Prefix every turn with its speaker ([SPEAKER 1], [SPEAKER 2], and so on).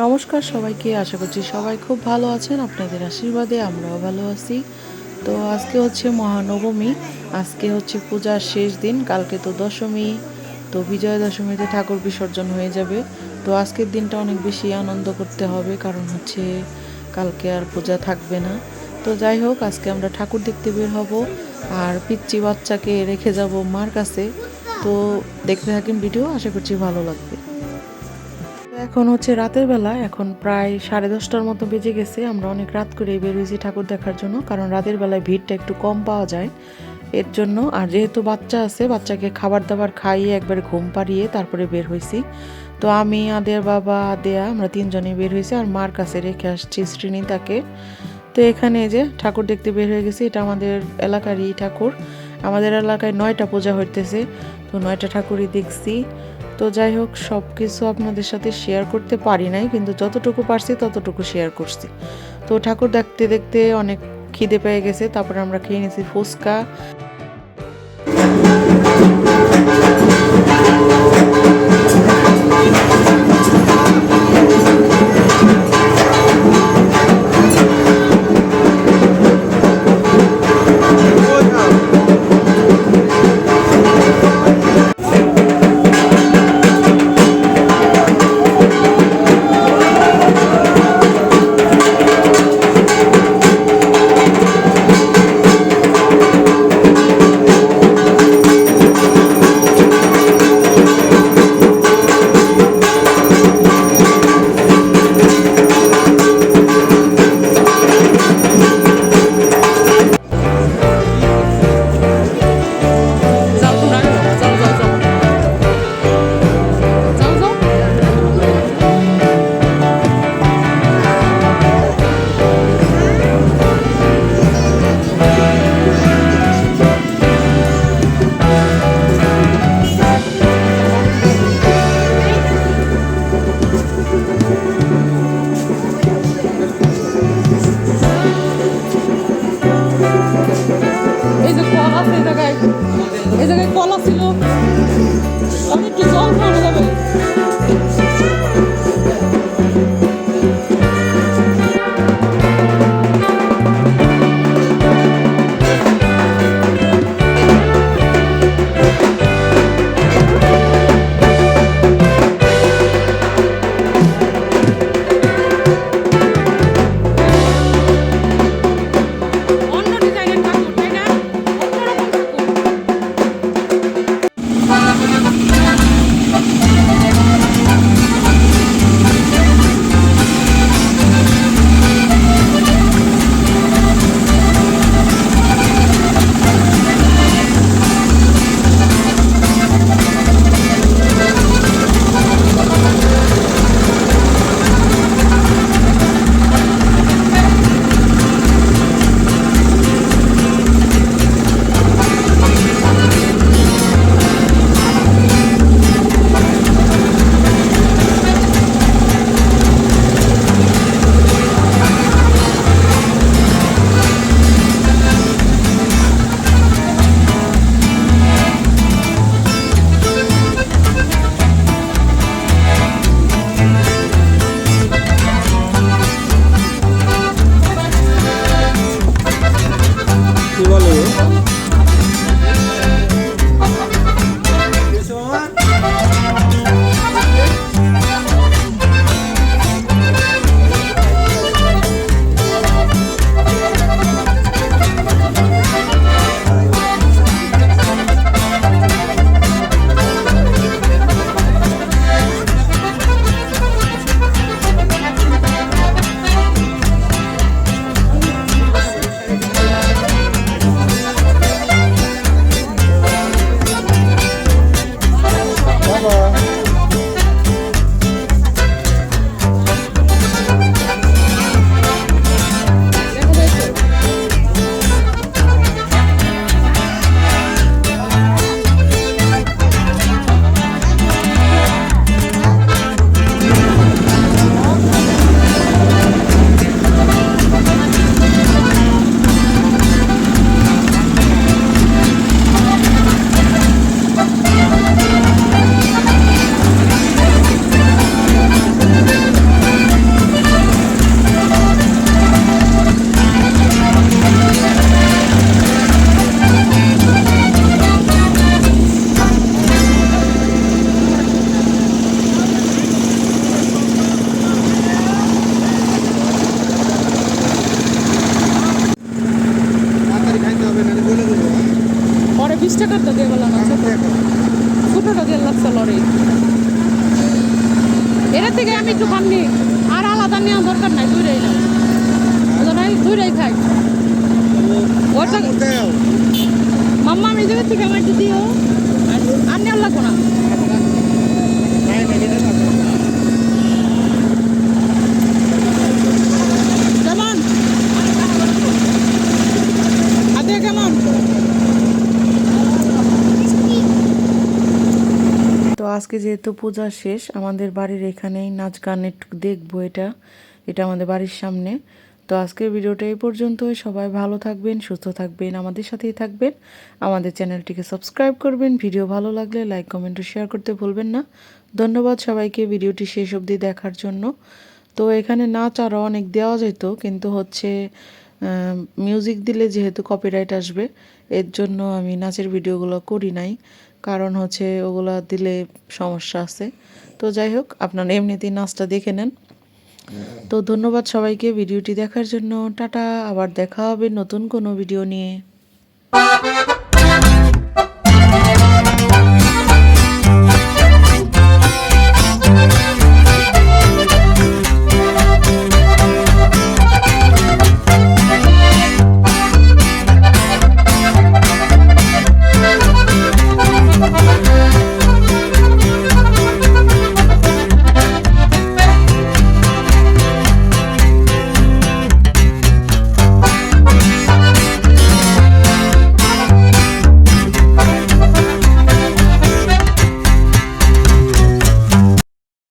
[SPEAKER 1] নমস্কার সবাইকে, আশা করছি সবাই খুব ভালো আছেন। আপনাদের আশীর্বাদে আমরাও ভালো আছি। তো আজকে হচ্ছে মহানবমী, আজকে হচ্ছে পূজার শেষ দিন, কালকে তো দশমী। তো বিজয়া দশমীতে ঠাকুর বিসর্জন হয়ে যাবে। তো আজকের দিনটা অনেক বেশি আনন্দ করতে হবে, কারণ হচ্ছে কালকে আর পূজা থাকবে না। তো যাই হোক, আজকে আমরা ঠাকুর দেখতে বের হব, আর পিচ্চি বাচ্চাকে রেখে যাব মার কাছে। তো দেখতে থাকেন ভিডিও, আশা করছি ভালো লাগবে। এখন হচ্ছে রাতের বেলা, এখন প্রায় 10:30টার মতো বেজে গেছে। আমরা অনেক রাত করে বের হয়েছি ঠাকুর দেখার জন্য, কারণ রাতের বেলায় ভিড়টা একটু কম পাওয়া যায় এর জন্য। আর যেহেতু বাচ্চা আছে, বাচ্চাকে খাবার দাবার খাইয়ে একবারে ঘুম পাড়িয়ে তারপরে বের হয়েছি। তো আমি, আদের বাবা, আদেয়া, আমরা তিনজনে বের হয়েছি, আর মার কাছে রেখে আসছি শ্রীনিতাকে। তো এখানে যে ঠাকুর দেখতে বের হয়ে গেছি, এটা আমাদের এলাকারই ঠাকুর। আমাদের এলাকায় 9টা পূজা হইতেছে, তো 9টা ঠাকুরই দেখছি। তো যাই হোক, সব কিছু আপনাদের সাথে শেয়ার করতে পারি নাই, কিন্তু যতটুকু পারছি ততটুকু শেয়ার করছি। তো ঠাকুর দেখতে দেখতে অনেক খিদে পেয়ে গেছে, তারপরে আমরা খেয়ে নিয়েছি ফুচকা। এই যে কল আছে, এই জায়গায় কল ছিল, আমি একটু জল খাওয়ানো যাবে। টাকার তো দিয়ে বললাম ছোট ছোটটা দিয়ে লাগছে লরি এর থেকে আমি একটু খামনি আর আলাদা নেওয়া দরকার নাই দুইটাই নাও দুইটাই খাই ওটা মাম্মা আমি জায়গা থেকে আমার একটু দিও আর নেওয়া লাগবো না কেমন আদে কেমন তো আজকে যেহেতু পূজা শেষ আমাদের বাড়ির এখানেই নাচ গান একটু দেখবো এটা আমাদের বাড়ির সামনে তো আজকের ভিডিওটা এই পর্যন্তই সবাই ভালো থাকবেন সুস্থ থাকবেন আমাদের সাথেই থাকবেন আমাদের চ্যানেলটিকে সাবস্ক্রাইব করবেন ভিডিও ভালো লাগলে লাইক কমেন্ট ও শেয়ার করতে ভুলবেন না ধন্যবাদ সবাইকে ভিডিওটি শেষ অবধি দেখার জন্য তো এখানে নাচ আরও অনেক দেওয়া যেত কিন্তু হচ্ছে মিউজিক দিলে যেহেতু কপিরাইট আসবে এর জন্য আমি নাচের ভিডিওগুলো করি নাই কারণ হচ্ছে ওগুলা দিলে সমস্যা আছে তো যাই হোক আপনারা এমনিতেই নাচটা দেখে নেন তো ধন্যবাদ সবাইকে ভিডিওটি দেখার জন্য টাটা আবার দেখা হবে নতুন কোনো ভিডিও নিয়ে